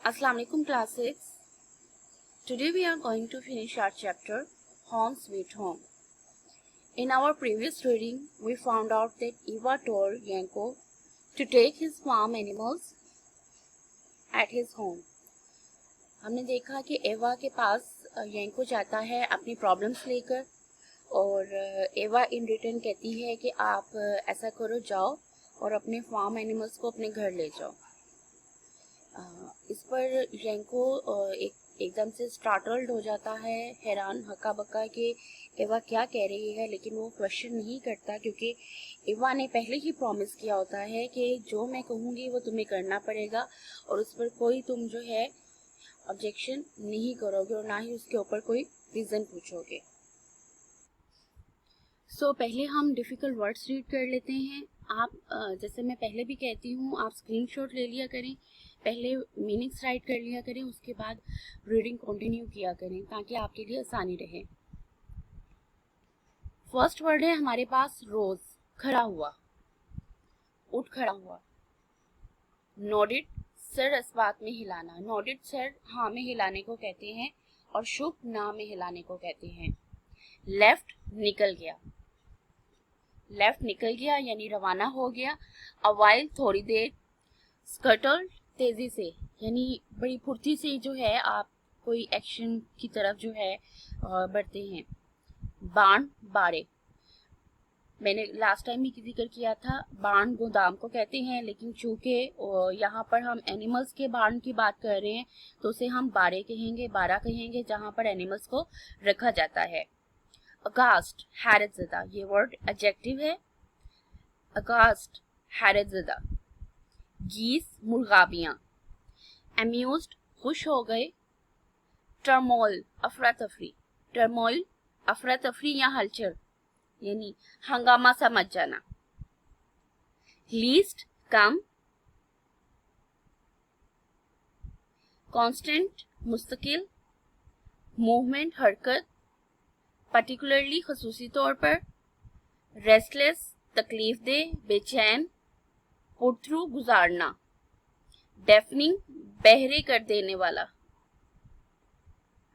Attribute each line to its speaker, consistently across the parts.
Speaker 1: Assalamu alaikum class 6. Today we are going to finish our chapter Home Sweet Home. In our previous reading, we found out that Eva told Yanko to take his farm animals at his home. हमने देखा कि एवा के पास यांको जाता है अपनी problems लेकर और एवा इन रिटर्न कहती है कि आप ऐसा करो, जाओ और अपने फार्म एनिमल्स को अपने घर ले जाओ। इस पर यांको एकदम से स्टार्टल्ड हो जाता है, हैरान हक्का बक्का कि एवा क्या कह रही है, लेकिन वो क्वेश्चन नहीं करता क्योंकि एवा ने पहले ही प्रॉमिस किया होता है कि जो मैं कहूँगी वो तुम्हें करना पड़ेगा और उस पर कोई तुम जो है ऑब्जेक्शन नहीं करोगे और ना ही उसके ऊपर कोई रीज़न पूछोगे। पहले हम डिफ़िकल्ट वर्ड्स रीड कर लेते हैं। आप जैसे मैं पहले भी कहती हूँ, आप स्क्रीनशॉट ले लिया करें, पहले मीनिंग्स राइट कर लिया करें, उसके बाद रीडिंग कंटिन्यू किया करें ताकि आपके लिए आसानी रहे। फर्स्ट वर्ड है हमारे पास रोज, खड़ा हुआ, उठ खड़ा हुआ। नोडिड, सर इस बात में हिलाना। नोडिड सर हाँ में हिलाने को कहते हैं और शुभ ना में हिलाने को कहते हैं। लेफ्ट, निकल गया। लेफ्ट निकल गया यानी रवाना हो गया। अवाइल, थोड़ी देर। स्कटल, तेजी से यानी बड़ी फुर्ती से जो है आप कोई एक्शन की तरफ जो है बढ़ते हैं। बाण, बाड़े, मैंने लास्ट टाइम भी जिक्र किया था, बाण गोदाम को कहते हैं, लेकिन चूंकि यहाँ पर हम एनिमल्स के बाण की बात कर रहे हैं तो उसे हम बाड़े कहेंगे, बाड़ा कहेंगे, जहाँ पर एनिमल्स को रखा जाता है। अगास्ट, हैरत ज़दा, ये वर्ड एडजेक्टिव है। अगास्ट, हैरत ज़दा। गीस, मुर्गाबियाँ। अम्यूज्ड, खुश हो गए। टर्मोइल, अफरा तफरी। टर्मोइल, अफरा तफरी या हलचल यानी हंगामा सा मच जाना। लीस्ट, कम। कांस्टेंट, मुस्तकिल। मूवमेंट, हरकत, पर्टिकुलरली, खसूसी तौर पर। रेस्टलेस, तकलीफ दे, बेचैन। पुट थ्रू, गुजारना। डेफनिंग, बहरे कर देने वाला।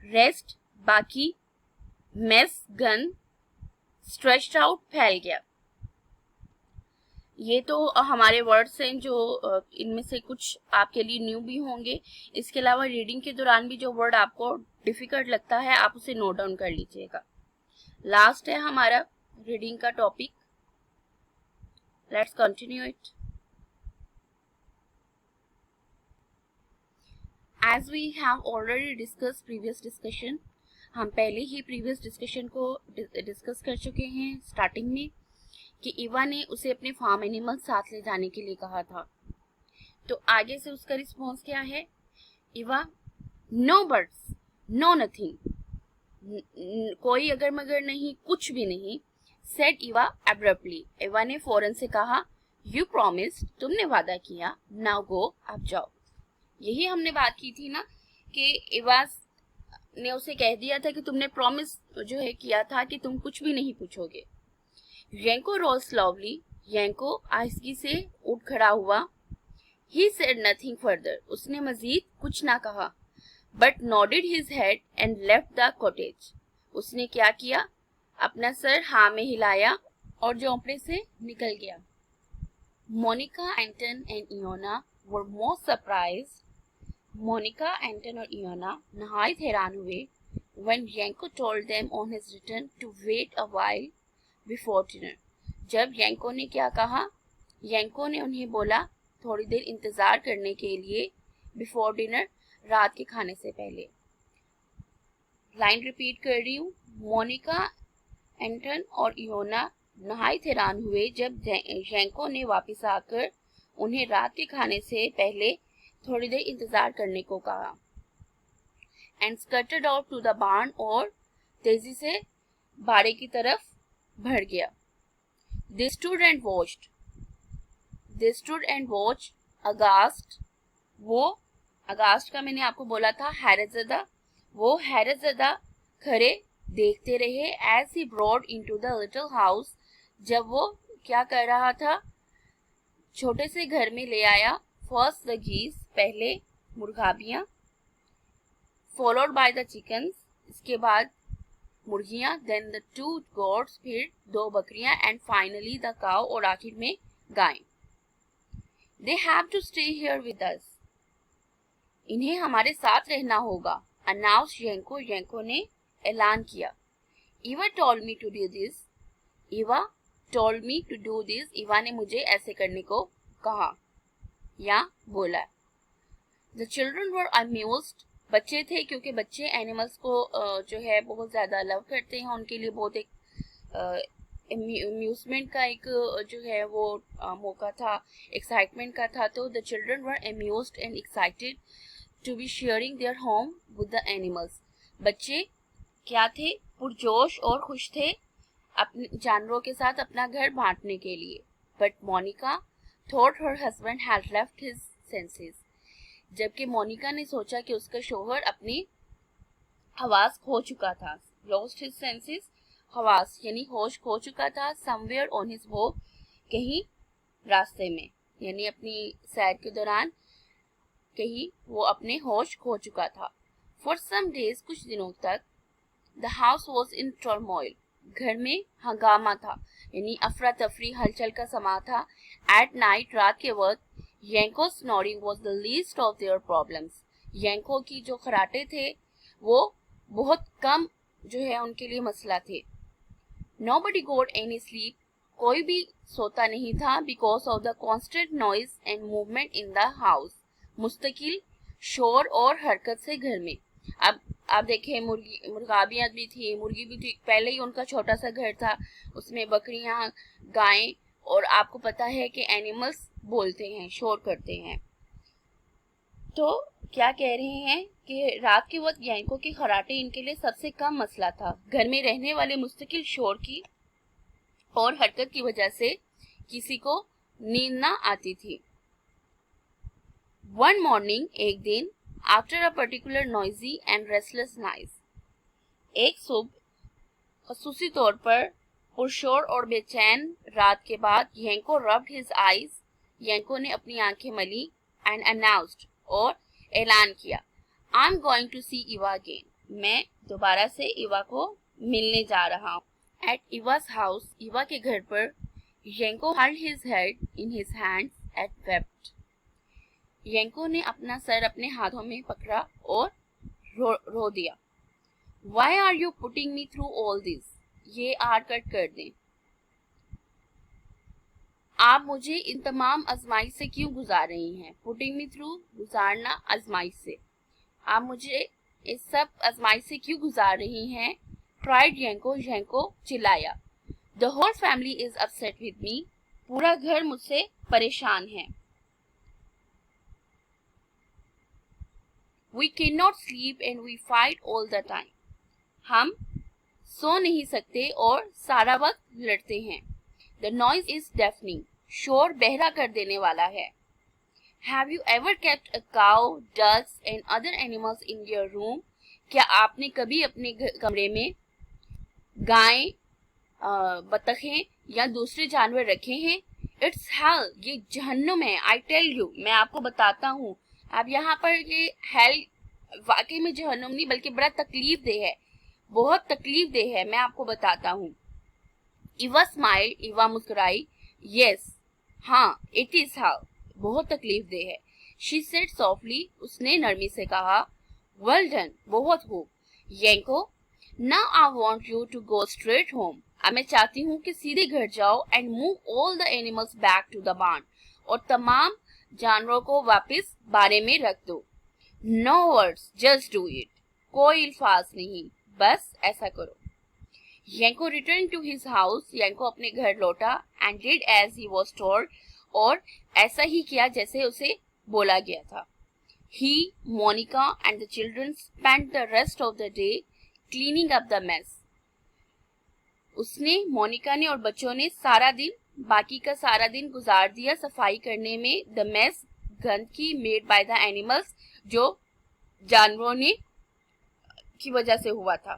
Speaker 1: रेस्ट, बाकी। Mess, gun. स्ट्रेच्ड आउट, फैल गया। ये तो हमारे वर्ड्स हैं जो इनमें से कुछ आपके लिए न्यू भी होंगे। इसके अलावा रीडिंग के दौरान भी जो वर्ड आपको डिफिकल्ट लगता है आप उसे नोट डाउन कर लीजिएगा। लास्ट है हमारा रीडिंग का topic, let's continue it. As we have already discuss previous discussion, हम पहले ही प्रीवियस डिस्कशन को डिस्कस कर चुके हैं स्टार्टिंग में कि इवा ने उसे अपने फार्म एनिमल साथ ले जाने के लिए कहा था। तो आगे से उसका रिस्पॉन्स क्या है? Eva, no birds, no nothing, कोई अगर मगर नहीं, कुछ भी नहीं। सेड इवा एब्रप्टली, इवा ने फौरन से कहा। यू प्रॉमिस्ड, तुमने वादा किया। नाउ गो, अब जाओ। यही हमने बात की थी ना कि इवा ने उसे कह दिया था कि तुमने प्रॉमिस जो है किया था कि तुम कुछ भी नहीं पूछोगे। यांको रोज स्लोवली, यांको आहिस्ती से उठ खड़ा हुआ। ही सेड नथिंग फर्दर, उसने मजीद कुछ ना कहा। But nodded his head and left the cottage, उसने क्या किया? अपना सर हाँ में हिलाया और झोंपड़े से निकल गया। Monica, Anton and Iona were most surprised. Monica, Anton और इयोना नहायत हैरान हुए when Yanko told them on his return to wait a while before dinner. जब यांको ने क्या कहा? यांको ने उन्हें बोला थोड़ी देर इंतजार करने के लिए, बिफोर डिनर, रात के खाने से पहले। लाइन रिपीट कर रही हूँ। मोनिका, एंटन और इयोना नहायत हैरान हुए जब यांको ने वापस आकर उन्हें रात के खाने से पहले थोड़ी देर इंतजार करने को कहा। And स्कर्टेड out to the barn, और तेजी से बाड़े की तरफ बढ़ गया। They stood and watched. They stood and watched, aghast. वो अगास्ट का मैंने आपको बोला था हैरतज़दा, वो हैरतज़दा खड़े देखते रहे। As he brought into the little house, जब वो क्या कर रहा था? छोटे से घर में ले आया। First the geese, पहले मुर्गाबियाँ, फॉलोड बाय द चिकन्स, इसके बाद मुर्गियाँ, देन द 2 goats, फिर 2 बकरियाँ, एंड फाइनली द काउ, और आखिर में गाय। They have to stay here with us, इन्हें हमारे साथ रहना होगा, अनाउंस येंको, येंको ने ऐलान किया। Eva told me to do this, Eva told me to do this, Eva ने मुझे ऐसे करने को कहा या बोला। द चिल्ड्रन वर अम्यूज्ड, बच्चे थे, क्योंकि बच्चे एनिमल्स को जो है बहुत ज़्यादा लव करते हैं, उनके लिए बहुत एक अम्यूजमेंट का एक जो है वो मौका था, एक्साइटमेंट का था। तो the children were amused and excited to be sharing their home with the animals, बच्चे क्या थे, पुरजोश और खुश थे अपने जानवरों के साथ अपना घर बांटने के लिए। But Monica thought her husband had left his senses, जबकि मोनिका ने सोचा कि उसका शोहर अपनी हवास खो चुका था। लॉस्ट हिज सेंसेस, हवास यानी होश खो चुका था। समवेयर ऑन हिज वॉक, कहीं रास्ते में, यानी अपनी सैर के दौरान कहीं वो अपने होश खो चुका था। फॉर सम डेज, कुछ दिनों तक, the house was in turmoil, घर में हंगामा था, यानी अफरा तफरी, हलचल का समा था। एट नाइट, रात के वक्त, Yenko snoring was the least of their problems, Yenko की जो खराटे थे वो बहुत कम जो है उनके लिए मसला थे। नोबडी गॉट एनी स्लीप, कोई भी सोता नहीं था, because of the constant noise and movement in the house, मुस्तकिल शोर और हरकत से घर में। अब आप देखें, मुर्गाबियाँ भी थी, मुर्गी भी थी, पहले ही उनका छोटा सा घर था, उसमें बकरियां, गायें, और आपको पता है कि एनिमल्स बोलते हैं, शोर करते हैं। तो क्या कह रहे हैं कि रात के वक्त येंको के खराटे इनके लिए सबसे कम मसला था। घर में रहने वाले मुस्तकिल शोर की और हरकत की वजह से किसी को नींद ना आती थी। वन मॉर्निंग, एक दिन, after a particular noisy and restless night, एक सुबह खसूसी तौर पर पुरशोर और बेचैन रात के बाद, Yanko rubbed his eyes, Yanko ने अपनी आंखें मली, एंड अनाउंस्ड, और ऐलान किया, I am going to see Eva again, मैं दोबारा से ईवा को मिलने जा रहा हूँ। एट ईवा's हाउस, ईवा के घर पर, येंको held his head in his hands and wept, येंको ने अपना सर अपने हाथों में पकड़ा और रो दिया। Why are you putting me through all this? ये आर कट कर दें। आप मुझे इन तमाम आजमाइश से क्यों गुजार रही हैं? Putting me through, गुजारना, आजमाइश से। आप मुझे इस सब आजमाइश से क्यों गुजार रही हैं? Cried येंको, येंको चिल्लाया। The whole family is upset with me, पूरा घर मुझसे परेशान है। We cannot sleep and we fight all the time. हम सो नहीं सकते और सारा वक्त लड़ते हैं। The noise is deafening. शोर बहरा कर देने वाला है। Have you ever kept a cow, ducks and other animals in your room? क्या आपने कभी अपने कमरे में गाय, बतखें या दूसरे जानवर रखे हैं? It's hell. ये जहन्नुम है। I tell you, मैं आपको बताता हूँ। अब यहाँ पर ये हेल वाकई में जहन्नुम नहीं बल्कि बड़ा तकलीफ दे है, बहुत तकलीफ दे है, मैं आपको बताता हूँ। ईवा स्माइल, ईवा मुस्कुराई। यस, हाँ, इट इज हाउ, बहुत तकलीफ दे है। शी सेड सॉफ्टली, उसने नरमी से कहा। वेल डन, बहुत खूब। Yenko, now I want you to go straight home, अब मैं चाहती हूँ कि सीधे घर जाओ, and move all the animals back to the barn, और तमाम जानवरों को वापस बारे में रख दो। No words, just do it, कोई अल्फाज नहीं, बस ऐसा करो। Yenko return to his house, Yenko अपने घर लौटा, and did as he was told, और ऐसा ही किया जैसे उसे बोला गया था। ही, Monica and the children spent the rest of the day cleaning up the mess, उसने, मोनिका ने और बच्चों ने बाकी का सारा दिन गुजार दिया सफाई करने में। द मेस, गंदगी, मेड बाय द एनिमल्स, जो जानवरों ने की वजह से हुआ था।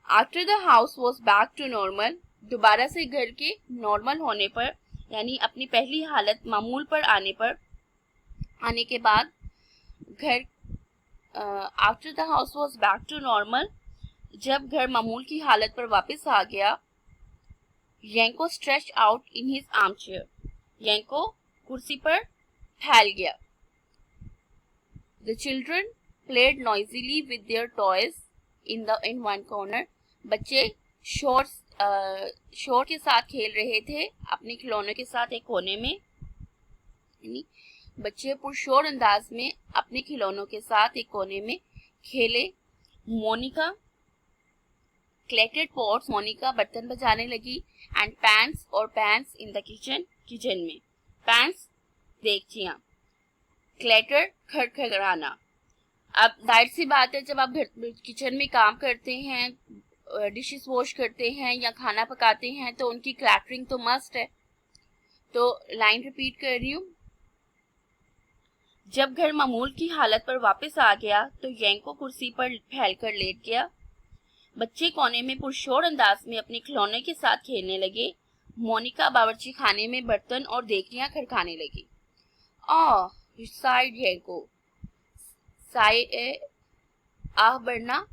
Speaker 1: After the house was back to normal, दोबारा से घर के नॉर्मल होने पर, यानी अपनी पहली हालत मामूल पर आने के बाद, घर after the house was back to normal, जब घर मामूल की हालत पर वापस आ गया, Yanko stretch out in his armchair, Yanko कुर्सी पर फैल गया। The children played noisily with their toys in one corner, बच्चे शोर के साथ खेल रहे थे अपने खिलौनों के साथ एक कोने में, बच्चे पुरशोर अंदाज में अपने खिलौनों के साथ एक कोने में खेले। मोनिका क्लेटेड पॉट्स, मोनिका बर्तन बजाने लगी। एंड पैंस और पैंस इन द किचन, किचन में पैंस देगचियां, क्लेटर खड़खड़ाना। अब जाहिर सी बात है, जब आप किचन में काम करते हैं, डिशेस वॉश करते हैं या खाना पकाते हैं, तो उनकी क्लैटरिंग तो मस्ट है। तो लाइन रिपीट कर रही हूँ। जब घर मामूल की हालत पर वापस आ गया तो यंको कुर्सी पर फैलकर लेट गया, बच्चे कोने में पुरशोर अंदाज में अपने खिलौने के साथ खेलने लगे। मोनिका बावर्ची खाने में बर्तन और देगचियां खड़काने लगी। साइड यंको, आह बढ़ना,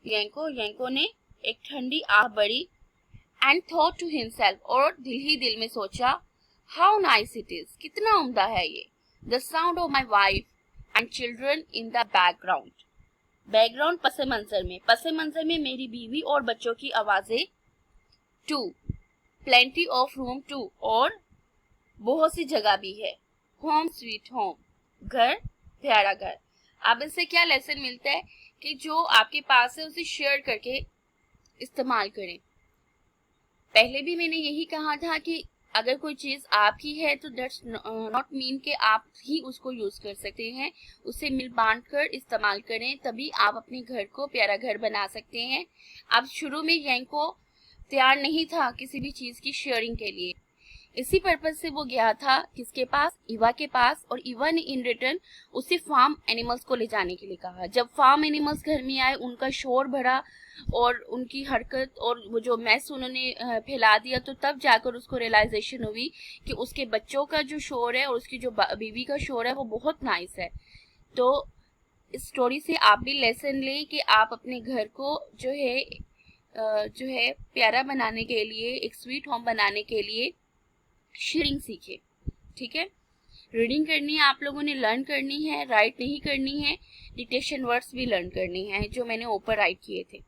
Speaker 1: यंको ने एक ठंडी आह बढ़ी। एंड थॉट टू हिमसेल्फ, और दिल ही दिल में सोचा, हाउ नाइस इट इज, कितना उम्दा है ये। The sound of my wife and children in the background, background पस मंजर में मेरी बीवी और बच्चों की आवाजें। Too plenty of room to, और बहुत सी जगह भी है। होम स्वीट होम, घर प्यारा घर। अब इससे क्या लेसन मिलता है कि जो आपके पास है उसे शेयर करके इस्तेमाल करें। पहले भी मैंने यही कहा था कि अगर कोई चीज आपकी है तो दैट्स नॉट मीन कि आप ही उसको यूज कर सकते हैं, उसे मिल बांट कर इस्तेमाल करें, तभी आप अपने घर को प्यारा घर बना सकते हैं। अब शुरू में यंको तैयार नहीं था किसी भी चीज की शेयरिंग के लिए, इसी पर्पज से वो गया था किसके पास, ईवा के पास, और ईवा ने इन रिटर्न उसे फार्म एनिमल्स को ले जाने के लिए कहा। जब फार्म एनिमल्स घर में आए, उनका शोर बढ़ा और उनकी हरकत और वो जो मैस उन्होंने फैला दिया, तो तब जाकर उसको रियलाइजेशन हुई कि उसके बच्चों का जो शोर है और उसकी जो बीवी का शोर है वो बहुत नाइस है। तो इस स्टोरी से आप भी लेसन लें कि आप अपने घर को जो है प्यारा बनाने के लिए, एक स्वीट होम बनाने के लिए शेयरिंग सीखे। ठीक है, रीडिंग करनी है आप लोगों ने, लर्न करनी है, राइट नहीं करनी है, डिक्टेशन वर्ड्स भी लर्न करनी है जो मैंने ऊपर राइट किए थे।